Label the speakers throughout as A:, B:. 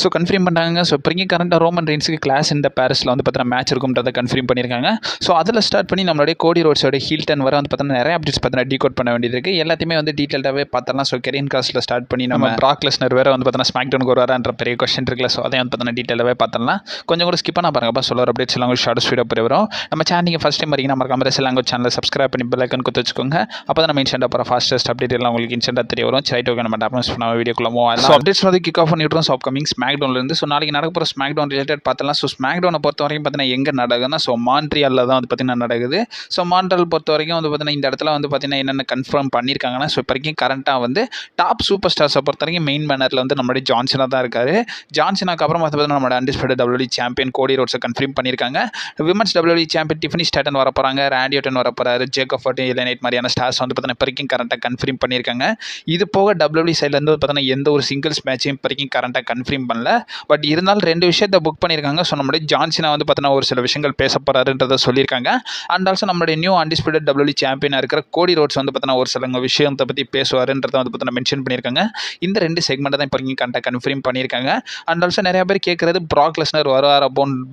A: So confirm பண்ணாங்க. So இப்போதைக்கு கரண்ட்டாக ரோமன் ரெயின்ஸுக்கு கிளாஸ் இந்த பாரிஸில் வந்து பார்த்தீங்கன்னா மேட்ச் இருக்கும்ன்றதை கன்ஃபார்ம் பண்ணியிருக்காங்க. ஸோ அதில் ஸ்டார்ட் பண்ணி நம்மளுடைய கோடி ரோட்ஸோட ஹீல்டன் வர வந்து பார்த்தீங்கன்னா நிறைய அப்டேட்ஸ் பார்த்தீங்கன்னா டீகோட் பண்ண வேண்டியது இருக்குது. எல்லாத்தையுமே வந்து டீட்டெயிலாகவே பார்த்தலாம். ஸோ கெரியன் கிராஸில் ஸ்டார்ட் பண்ணி நம்ம பிராக் லெஸ்னர் வேறு வந்து பார்த்தீங்கன்னா ஸ்மாக் டவுனுக்கு வரான்ற பெரிய கொஸ்டின் இருக்குல்ல. ஸோ அதை வந்து பார்த்தீங்கன்னா டீட்டெயிலாகவே பார்த்தலாம். கொஞ்சம் கூட ஸ்கிப் பண்ண பாருங்கப்பா. சொல்லுற அப்டேட்ஸ் எல்லாம் ஷார்ட் ஸ்வீடாக போய் வரும். நம்ம சேனல் நீங்கள் ஃபஸ்ட் டைம் வரீங்கன்னா மறக்காம ரெஸ் லாங்குவேஜ் சேனலை சப்ஸ்கிரைப் பண்ணி பெல் ஐக்கன் கொடுத்து வச்சுக்கோங்க. அப்போ தான் நம்ம இன்ஸ்டன்ட்டாக போகிற ஃபாஸ்டஸ்ட் அப்டேட் எல்லாம் உங்களுக்கு இன்ஸ்டன்ட்டாக தெரிய வரும். ரைட், ஓகே, நம்ம டாப்ஸ் பண்ண வீடியோக்குள்ள ஸோ அப்டேட்ஸ் வந்து கிக் ஆஃப் பண்ணிவிட்றோம். ஸோ அப்கமிங் ஸ்மாக் டவுன்லேருந்து ஸோ நாளைக்கு நடக்க போகிற ஸ்மாக் டவுன் ரிலேட்டட் பார்த்தலாம். ஸோ ஸ்மாக் டவுனை பொறுத்த வரைக்கும் பார்த்தீங்கன்னா எங்கே நடக்குதுன்னா ஸோ மான்ட்ரியாலில் தான் வந்து பார்த்தீங்கன்னா நடக்குது. ஸோ மான்ட்ரியால் பொறுத்த வரைக்கும் வந்து பார்த்தீங்கன்னா இந்த இடத்துல வந்து பார்த்தீங்கன்னா என்னென்ன கன்ஃபார்ம் பண்ணியிருக்காங்கன்னா ஸோ இப்போ வரைக்கும் கரண்ட்டாக வந்து டாப் சூப்பர் ஸ்டார்ஸை பொறுத்த வரைக்கும் மெயின் பேனரில் வந்து நம்மளுடைய ஜான்சனாக தான் இருக்காரு. ஜான்சனாக்கு அப்புறம் பார்த்தீங்கன்னா நம்மளோட அன்டிஸ்பியூட்டட் WWE சாம்பியன் கோடி ரோட்ஸை கன்ஃபார்ம் பண்ணியிருக்காங்க. Women's WWE champion Tiffany Staten வர போகிறாங்க, ராண்டி ஆர்டன் வர போகிறாரு, ஜேக்கப் ஃபர்ட், எலினைட் மாதிரியான ஸ்டார்ஸ் வந்து பார்த்தீங்கன்னா இப்போ வரைக்கும் கரண்ட்டாக கன்ஃபார்ம் பண்ணியிருக்காங்க. இது போக WWE சைட்லேருந்து பார்த்தீங்கன்னா எந்த ஒரு சிங்கிள்ஸ் மேட்சையும் இப்போ வரைக்கும் கரண்ட்டாக கன்ஃபார்ம் பண்ணல. பட் இருந்தாலும் 2 விஷயத்தை புக் பண்ணியிருக்காங்க. ஸோ நம்மளுடைய ஜான்சனா வந்து பார்த்தீங்கன்னா ஒரு சில விஷயங்கள் பேச போகிறாருன்றதை சொல்லியிருக்காங்க. அண்ட் ஆல்சோ நம்மளுடைய நியூ அன்டிஸ்பியூட்டட் WWE சாம்பியனாக இருக்கிற கோடி ரோட்ஸ் வந்து பார்த்தீங்கன்னா ஒரு சில விஷயத்தை பற்றி பேசுவாருன்றதை வந்து பார்த்தீங்கன்னா மென்ஷன் பண்ணியிருக்காங்க. இந்த 2 செக்மெண்ட்டை தான் இப்போ வரைக்கும் கரண்ட்டாக கன்ஃபார்ம் பண்ணியிருக்காங்க. அண்ட் ஆல்சோ நிறைய பேர் கேட்குறது பிராக் லெஸ்னர் வருவாரா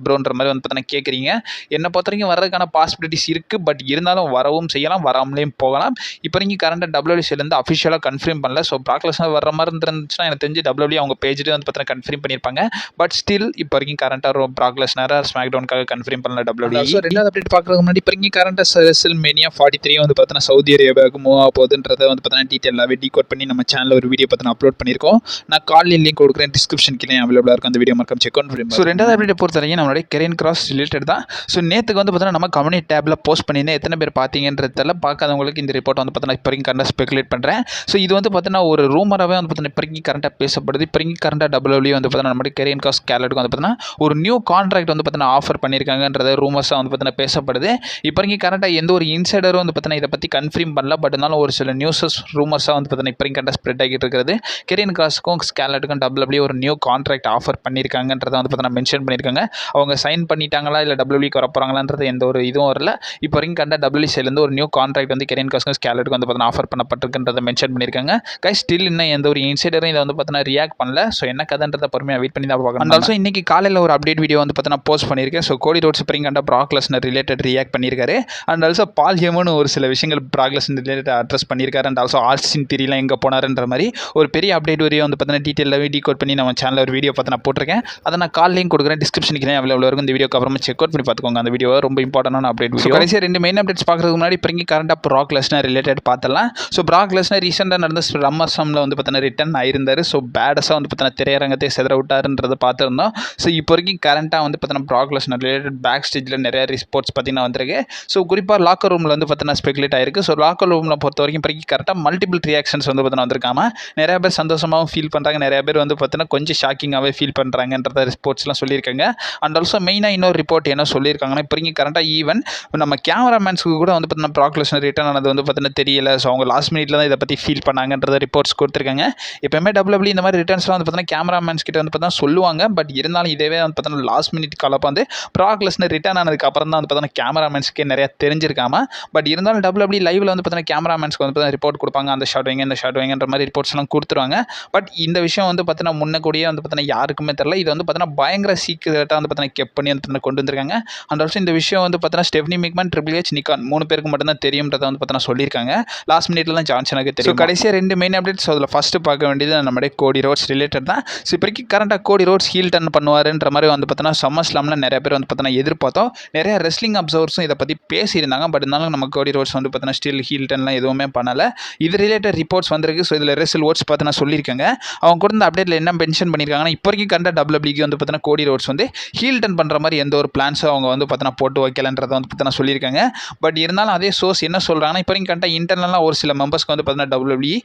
A: ப்ரோன்ற மாதிரி வந்து பார்த்தீங்கன்னா கேட்குறீங்க. என்னை பொறுத்த வரைக்கும் வர்றதுக்கான பாசிபிலிட்டிஸ் இருக்குது. பட் இருந்தாலும் வரவும் செய்யலாம், வராமலேயும் போகலாம். இப்போ வரைக்கும் கரண்ட்டாக WWE சைட்லேருந்து அஃபிஷியலாக கன்ஃபார்ம் பண்ணல. ஸோ பிராக் லெஸ்னர் வர மாதிரி இருந்துச்சுன்னா எனக்கு தெரிஞ்சு WWE அவங்க பேஜ்லேயே வந்து பார்த்தீங்கன்னா கன்ஃபார்ம் பண்ணியிருப்பாங்க. பட் ஸ்டில் இப்போ வரைக்கும் கரண்ட்டாக பிராக் லெஸ்னரை ஸ்மாக் டவுனுக்காக கன்ஃபார்ம் பண்ணல WWE. ஸோ ரெண்டாவது அப்டேட் பார்க்குறதுக்கு முன்னாடி இப்போ வரைக்கும் கரண்ட்டாக ரெஸ்ல்மேனியா 43 வந்து பார்த்தீங்கன்னா சவுதி அரேபியாவுக்கு மூவ் ஆக போகுதுன்றதை வந்து பார்த்தீங்கன்னா டீட்டெயிலாகவே டீகோட் பண்ணி நம்ம சேனலில் ஒரு வீடியோ பார்த்தீங்கன்னா அப்லோட் பண்ணியிருக்கோம். நான் காலையில் லிங்க் கொடுக்குறேன், டிஸ்கிரிப்ஷன் கீழே அவைலபிளாக இருக்கும். அந்த வீடியோ மறக்காம செக் பண்ணி. ஸோ ரெண்டாவது அப்டேட் பொறுத்த வரைக்கும் நம்மளுடைய கெரியன் கிராஸ் ரிலேட்டட் தான். ஸோ நேற்றுக்கு வந்து பார்த்தீங்கன்னா நம்ம கம்யூனிட்டி டேப்பில் போஸ்ட் பண்ணியிருந்தேன். எத்தனை பேர் பார்த்தீங்கன்றதில் பார்க்காதவங்களுக்கு இந்த ரிப்போர்ட் வந்து பார்த்தீங்கன்னா இப்போ வரைக்கும் கரண்ட்டாக ஸ்பெகுலேட் பண்ணுறேன். ஸோ இது வந்து பார்த்தீங்கன்னா ஒரு ரூமராகவே வந்து பார்த்தீங்கன்னா இப்போ வரைக்கும் கரண்ட்டாக பேசப்படுது. இப்போ வரைக்கும் கரண்ட்டாக WWE வந்து பார்த்தீங்கன்னா நம்மளுடைய கெரியன் கிராஸ் கேலட்டுக்கு வந்து பார்த்தீங்கன்னா ஒரு நியூ கான்ட்ராக்ட் வந்து பார்த்தீங்கன்னா ஆஃபர் பண்ணியிருக்காங்கன்றது ரூமர்ஸாக வந்து பார்த்தீங்கன்னா பேசப்படுது. இப்போ வரைக்கும் கரண்ட்டாக எந்த ஒரு இன்சைடரும் வந்து பார்த்தீங்கன்னா இதை பற்றி கன்ஃபார்ம் பண்ணல. பட் இருந்தாலும் ஒரு சில நியூஸஸ் ரூமர்ஸாக வந்து பார்த்தீங்கன்னா இப்போ வரைக்கும் கரண்ட்டாக ஸ்ப்ரெட் ஆகிட்டு இருக்கிறது. கெரியன் கிராஸுக்கும் ஸ்கேலட்டுக்கும் WWE ஒரு நியூ கான்ட்ராக்ட் ஆஃபர் பண்ணியிருக்காங்கன்றதை வந்து பார்த்தீங்கன்னா மென்ஷன் பண்ணியிருக்காங்க. அவங்க சைன் பண்ணிட்டாங்களா இல்லை WWEக்கு வர போகிறாங்களான்றது எந்த ஒரு இதுவும் வரல. இப்போ வரைக்கும் கரண்ட்டாக WWE சைட்லேருந்து ஒரு நியூ கான்ட்ராக்ட் வந்து கெரியன் கிராஸுக்கும் ஸ்கேலட்டுக்கும் வந்து பார்த்தீங்கன்னா ஆஃபர் பண்ணப்பட்டிருக்குன்றதை மென்ஷன் பண்ணியிருக்காங்க. கைஸ் ஸ்டில் இன்னும் எந்த ஒரு இன்சைடரும் இதை வந்து பார்த்தீங்கன்னா ரியாக்ட் பண்ணல. ஸோ என்ன கதைன்றதை பொறுமையாக வெயிட் பண்ணி தான் பார்க்கணும். அண்ட் ஆல்சோ இன்னைக்கு காலையில் ஒரு அப்டேட் வீடியோ வந்து பார்த்தீங்கன்னா போஸ்ட் பண்ணியிருக்கேன். ஸோ கோடி ரோட்ஸ் கரண்ட்டாக பிராக் லெஸ்னர் ரிலேட்டட் ரியாக்ட் பண்ணியிருக்காரு. அண்ட் ஆல்சோ பால் ஹேமன் ஒரு சில விஷயங்கள் பிராக் லெஸ்னர் ரிலேட்டட் அட்ரஸ் பண்ணியிருக்காரு. அண்ட் ஆல்சோ ஆல்சின் திரியெல்லாம் எங்கே போனாருன்ற மாதிரி ஒரு பெரிய அப்டேட் வீடியோ வந்து பார்த்தீங்கன்னா டீட்டெயிலாகவே டீகோட் பண்ணி நம்ம சேனலில் ஒரு வீடியோ பார்த்து நான் போட்டிருக்கேன். அதை நான் கால் லிங்க் கொடுக்குறேன், டிஸ்கிரிப்ஷனுக்கு அவைலபிள் இருக்கும். இந்த வீடியோக்கு அப்புறமா செக் அவுட் பண்ணி பார்த்துக்கோங்க. அந்த வீடியோ ரொம்ப இம்பார்ட்டன்டான அப்டேட் வீடியோ. கடைசியாக 2 மெயின் அப்டேட்ஸ் பார்க்குறதுக்கு முன்னாடி இப்போ கரண்ட்டாக பிராக் லெஸ்னர் ரிலேட்டட் பார்த்தலாம். ஸோ பிராக் லெஸ்னர் ரீசெண்டாக நடந்த ரம்மர்சம்மில் வந்து பார்த்தீங்கன்னா ரிட்டன் ஆயிருந்தார். ஸோ பேடஸாக வந்து பார்த்தீங்கன்னா திரையரங்கத்தை செதற விட்டாருன்றதை பார்த்துருந்தோம். ஸோ இப்போ வரைக்கும் கரண்ட்டாக வந்து பார்த்தீங்கன்னா பிராக் லெஸ்னர் ரிலேட்டட் பேக் ஸ்டேஜில் நிறைய ரிப்போர்ட்ஸ் பார்த்தீங்கன்னா வந்திருக்கு. ஸோ குறிப்பாக லாக்கர் ரூமில் வந்து பார்த்தீங்கன்னா ஸ்பெகுலேட் ஆயிருக்கு. ஸோ லாக்கர் ரூமில் பொறுத்த வரைக்கும் இப்போ வரைக்கும் கரெக்டாக மல்டிபிள் ரியாக்ஷன்ஸ் வந்து பார்த்தீங்கன்னா வந்திருக்காம நிறைய பேர் சந்தோஷமாகவும் ஃபீல் பண்ணுறாங்க, நிறைய பேர் வந்து பார்த்தீங்கன்னா கொஞ்சம் ஷாக்கிங்காகவே ஃபீல் பண்ணுறாங்கன்றத ரிப்போர்ட்ஸ்லாம் சொல்லியிருக்காங்க. அண்ட் ஆல்சோ மெயினாக இன்னொரு ரிப்போர்ட் என்ன சொல்லியிருக்காங்கன்னா இப்போ வரைக்கும் கரெக்டாக ஈவன் நம்ம கேமராமேன்ஸுக்கு கூட வந்து பார்த்தீங்கன்னா பிராக் லெஸ்னர் ரிட்டர்ன் ஆனது வந்து பார்த்தீங்கன்னா தெரியல. ஸோ அவங்க லாஸ்ட் மினிட்ல தான் இதை பற்றி ஃபீல் பண்ணாங்கன்றத ரிப்போர்ட்ஸ் கொடுத்துருக்காங்க. எப்பவுமே WWE இந்த மாதிரி ரிட்டர்ன்ஸ்லாம் வந்து பார்த்தீங்கன்னா கேமராமேன்ஸ் கிட்ட வந்து பார்த்தீங்கன்னா சொல்லுவாங்க. பட் இருந்தாலும் இதே வந்து பார்த்தீங்கன்னா லாஸ்ட் மினிட் காலப்போ வந்து பிராக் லெஸ்னர் ரிட்டர்ன் ஆனதுக்கு அப்புறம் தான் வந்து பார்த்தீங்கன்னா கேமராமேன்ஸ்க்கே நிறைய தெரிஞ்சிருக்காம. பட் இருந்தாலும் WWE லைவ்ல வந்து பார்த்தீங்கன்னா கேமராமேன்ஸ்க்கு வந்து பார்த்தீங்கன்னா ரிப்போர்ட் கொடுப்பாங்க, அந்த ஷாட் வைங்க இந்த ஷாட் வைங்கன்ற மாதிரி ரிப்போர்ட்ஸ்லாம் கொடுத்துருவாங்க. பட் இந்த விஷயம் வந்து பார்த்தீங்கன்னா முன்னக்கூடியே வந்து பார்த்தீங்கன்னா யாருக்குமே தெரியல. இது வந்து பார்த்தீங்கன்னா பயங்கர சீக்கிரட்டாக வந்து பார்த்தீங்கன்னா கெப் பண்ணி வந்து கொண்டு வந்திருக்காங்க. அண்ட் ஆல்சோ இந்த விஷயம் வந்து பார்த்தீங்கன்னா Stephanie McMahon, triple H, Nikon 3 பேருக்கு மட்டும் தான் தெரியும்ன்றதை வந்து பார்த்தீங்கன்னா சொல்லியிருக்காங்க. லாஸ்ட் மினிட்ல தான் ஜான்சனுக்கு தெரியும். கடைசியாக 2 மெயின் அப்டேட்ஸ். அதில் ஃபர்ஸ்ட் பார்க்க வேண்டியது நம்மளுடைய கோடி ரோட்ஸ் ரிலேட்டட் தான். ஸோ இப்போதைக்கு கரண்ட்டாக கோடி ரோட்ஸ் ஹீல் டர்ன் பண்ணுவாருன்ற மாதிரி வந்து பார்த்தீங்கன்னா சம்மர்ஸ்லாமில் நிறைய பேர் வந்து பார்த்தீங்கன்னா எதிர்பார்த்தோம். நிறைய ரெஸ்லிங் அப்சர்வர்ஸும் இதை பற்றி பேசியிருந்தாங்க. பட் இருந்தாலும் நம்ம கோடி ரோட்ஸ் வந்து பார்த்தீங்கன்னா ஸ்டில் ஹீல் டர்ன்லாம் எதுவுமே பண்ணலை. இது ரிலேட்டட் ரிப்போர்ட்ஸ் வந்திருக்கு. ஸோ இதில் ரெஸ்ல் ஓட்ஸ் பார்த்து நான் சொல்லியிருக்காங்க. அவங்க கூட இந்த அப்டேட்டில் என்ன மென்ஷன் பண்ணியிருக்காங்கன்னா இப்போ வரைக்கும் கரண்ட்டாக WWE வந்து பார்த்தீங்கன்னா கோடி ரோட்ஸ் வந்து ஹீல் டர்ன் பண்ணுற மாதிரி எந்த ஒரு பிளான்ஸும் அவங்க வந்து பார்த்தீங்கன்னா போட்டு வைக்கலன்றதை வந்து பார்த்தீங்கன்னா சொல்லியிருக்காங்க. பட் இருந்தாலும் அதே சோர்ஸ் என்ன சொல்கிறாங்கன்னா இப்போ வரைக்கும் கரண்ட்டாக இன்டர்னலாக ஒரு சில மெம்பர்ஸ்க்கு வந்து பார்த்தீங்கன்னா WWE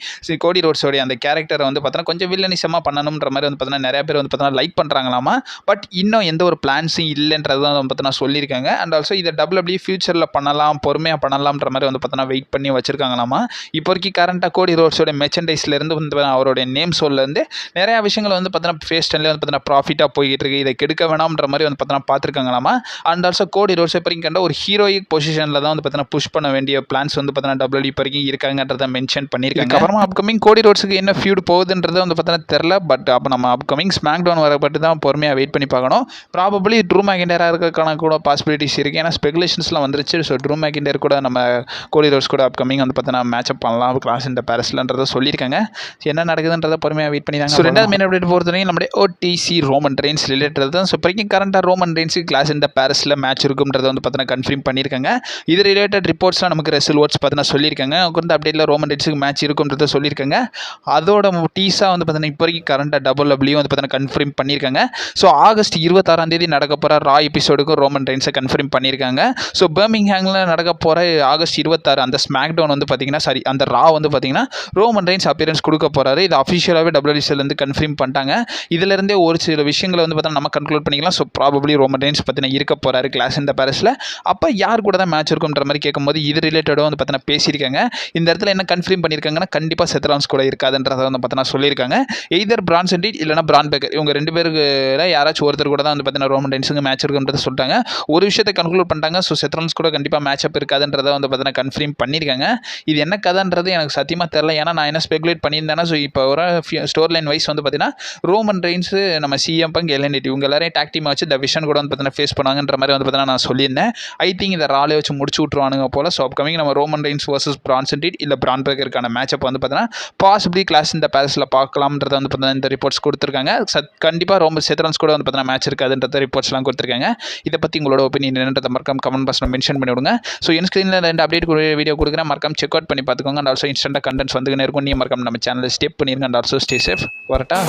A: கோடி ரோட்ஸோடைய அந்த கேரக்டரை வந்து பார்த்தீங்கன்னா கொஞ்சம் வில்லனிசமாக பண்ணணுன்ற மாதிரி வந்து பார்த்தீங்கன்னா நிறைய பேர் வந்து பார்த்தீங்கன்னா லைக் பண்ணுறாங்களாமா. பட் இன்னும் எந்த ஒரு பிளான்ஸும் இல்லைன்றது தான் வந்து பார்த்தீங்கன்னா சொல்லியிருக்காங்க. அண்ட் ஆல்சோ இதை WWE ஃபியூச்சரில் பண்ணலாம், பொறுமையாக பண்ணலாம்ன்ற மாதிரி வந்து பார்த்தீங்கன்னா வெயிட் பண்ணி வச்சிருக்காங்களாமா. இப்போ வரைக்கும் கரண்ட்டாக கோடி ரோட்ஸோட மெர்ச்சன்டைஸ்லேருந்து வந்து அவருடைய நேம் சொல்லேருந்து நிறையா விஷயங்கள் வந்து பார்த்தீங்கன்னா ஃபேஸ் டென்லேயே வந்து பார்த்தீங்கன்னா ப்ராஃபிட்டாக போய்கிட்டு இருக்கு. இதை கெடுக்க வேணாம்ன்ற மாதிரி வந்து பார்த்தீங்கன்னா பார்த்துருக்காங்களாமா. அண்ட் ஆல்சோ கோடி ரோட்ஸ் இப்போ வரைக்கும் கண்ட ஒரு ஹீரோயிக் பொசிஷனில் தான் வந்து பார்த்தீங்கன்னா புஷ் பண்ண வேண்டிய பிளான்ஸ் வந்து பார்த்தீங்கன்னா WWE இப்போ வரைக்கும் இருக்காங்கன்றதை மென்ஷன் பண்ணியிருக்காங்க. அப்புறமா அப்கமிங் கோடி ரோட்ஸுக்கு என்ன ஃபியூட் போகுதுன்றது வந்து பார்த்தீங்கன்னா தெரில. பட் அப்போ நம்ம அப்கமிங் ஸ்மாக் டவுன் வரப்பட்டு தான் பொறுமையாக வெயிட் பண்ணி பார்க்கணும். ப்ராபப்ளி ட்ரூ மேக்கின்டராக இருக்கிறதுக்கான கூட பாசிபிலிட்டிஸ் இருக்குது. ஏன்னா ஸ்பெகுலேஷன்ஸ்லாம் வந்துருச்சு. ஸோ ட்ரூ மேக்கின்டர் கூட நம்ம கோடி ரோட்ஸ் கூட அப்கமிங் வந்து பார்த்தீங்கன்னா மேட்சப் பண்ணலாம் கிளாஸ் இந்த பேரஸ்லன்றதை சொல்லியிருக்காங்க. என்ன நடக்குதுன்றதை பொறுமையாக வெயிட் பண்ணி தாங்க. ஸோ ரெண்டாவது மெயின் அப்டேட் பொறுத்தவரைக்கும் நம்முடைய ஓடிசி ரோமன் ரெயின்ஸ் ரிலேட்டட் தான். ஸோ இப்போதைக்கு கரண்டாக ரோமன் ரெயின்ஸுக்கு கிளாஸ் இந்த பேரஸில் மேட்ச் இருக்கும்ன்றதை வந்து பார்த்தீங்கன்னா கன்ஃபார்ம் பண்ணியிருக்காங்க. இது ரிலேட்டட் ரிப்போர்ட்ஸ்லாம் நமக்கு ரெசல் ஓட்ஸ் பார்த்தீங்கன்னா சொல்லியிருக்காங்க. அவங்க வந்து அப்டேட்டில் ரோமன் ரெயின்ஸுக்கு மேட்ச் இருக்கும்ன்றதை சொல்லியிருக்காங்க. அதோட டீஸாக வந்து பார்த்தீங்கன்னா இப்போ வரைக்கும் கரண்டாக டபிள்யூ வந்து பார்த்தீங்கன்னா கன்ஃபார்ம் பண்ணியிருக்காங்க. ஸோ ஆகஸ்ட் 26 நடக்க போகிற ரா எபிசோடுக்கும் ரோமன் ரெயின்ஸை கன்ஃபார்ம் பண்ணியிருக்காங்க. ஸோ பர்மிங்ஹாமில் நடக்க போகிற ஆகஸ்ட் 26 அந்த ஸ்மாக் டவுன் வந்து பார்த்தீங்கன்னா அந்த ரா வந்து பார்த்தீங்கன்னா ரோமன் ரெயின்ஸ் அப்பியரன்ஸ் கொடுக்க போகிறாரு. இது அஃபிஷியலாகவே டபிள்யூசிலேருந்து கன்ஃபார்ம் பண்ணிட்டாங்க. இதிலிருந்தே ஒரு சில விஷயங்களை வந்து பார்த்தீங்கன்னா நம்ம கன்க்ளூட் பண்ணிக்கலாம். ஸோ ப்ராபப்ளி ரோமன் ரெயின்ஸ் பார்த்தீங்கன்னா இருக்க போகிறாரு கிளாஸ் இந்த பேரஸில். அப்போ யார் கூட தான் மேட்ச் இருக்குன்ற மாதிரி கேட்கும்போது இது ரிலேட்டடாக வந்து பார்த்தீங்கன்னா பேசியிருக்காங்க. இந்த இடத்துல என்ன கன்ஃபார்ம் பண்ணியிருக்காங்கன்னா கண்டிப்பாக செத்ரான்ஸ் கூட இருக்காதுன்றதை வந்து பார்த்தீங்கன்னா சொல்லியிருக்காங்க. எய்தர் பிரான்சன் ரீட் இல்லைனா பிரான் பேக்கர் இவங்க 2 பேருக்கு யாராச்சும் ஒருத்தர் கூட தான் வந்து பார்த்தீங்கன்னா ரோமன் ரெயின்ஸுக்கு மேட்ச் இருக்குன்றதை சொல்லிட்டாங்க. ஒரு விஷயத்தை கன்க்ளூட் பண்ணிட்டாங்க. ஸோ செத்ரான்ஸ் கூட கண்டிப்பாக மேட்சப் இருக்காதுன்றதை வந்து பார்த்தீங்கன்னா கன்ஃபார்ம் பண்ணியிருக்காங்க. இது என்ன கதைன்றது எனக்கு சத்தியமாக தெரியல. ஏன்னா நான் என்ன ஸ்பெகுலேட் பண்ணியிருந்தேன்னா ஸோ இப்போ ஒரு ஸ்டோர் லைன் வைஸ் வந்து பார்த்தீங்கன்னா ரோமன் ரெயின்ஸு நம்ம சிஎம் பங்க் எல்என்டி இவங்க எல்லாரையும் டாக் டீம் வச்சு த விஷன் கூட வந்து பார்த்தீங்கன்னா ஃபேஸ் பண்ணுவாங்கன்ற மாதிரி வந்து பார்த்தீங்கன்னா நான் சொல்லியிருந்தேன். ஐ திங்க் இதை ராலே வச்சு முடிச்சு விட்ருவானுங்க போல. ஸோ அப்கமிங் நம்ம Roman Reigns versus Branson read இல்லை பிரான் பேக்கருக்கான மேட்சப் வந்து பார்த்தீங்கன்னா பாசிபிளி கிளாஸ் இந்த பேரஸில் பார்க்கலாம்ன்றதை வந்து பார்த்தீங்கன்னா இந்த ரிப்போர்ட்ஸ் கொடுத்துருக்காங்க. கண்டிப்பாக ரொம்ப செத்ரான்ஸ் கூட வந்து பார்த்தீங்கன்னா மேட்ச் இருக்காதுன்றத ரிப்போர்ட்ஸ்லாம் கொடுத்துருக்காங்க. இதை பற்றி உங்களோட ஒப்பீனியன் என்னன்றதை மறக்காம கமெண்ட் பாக்ஸில் மென்ஷன் பண்ணி விடுங்க. ஸோ என் ஸ்க்ரீனில் 2 அப்டேட் வீடியோ கொடுக்குறேன். மறக்காம செக் அவுட் பண்ணி பார்த்துக்கோங்க. அண்ட் ஆல்சோ இன்ஸ்டன்ட்டாக கண்டென்ட்ஸ் வந்துக்கினே இருக்கும். நீ மறக்காம நம்ம சேனலில் ஸ்டெப் பண்ணிருங்க. And also stay safe. வரட்டா.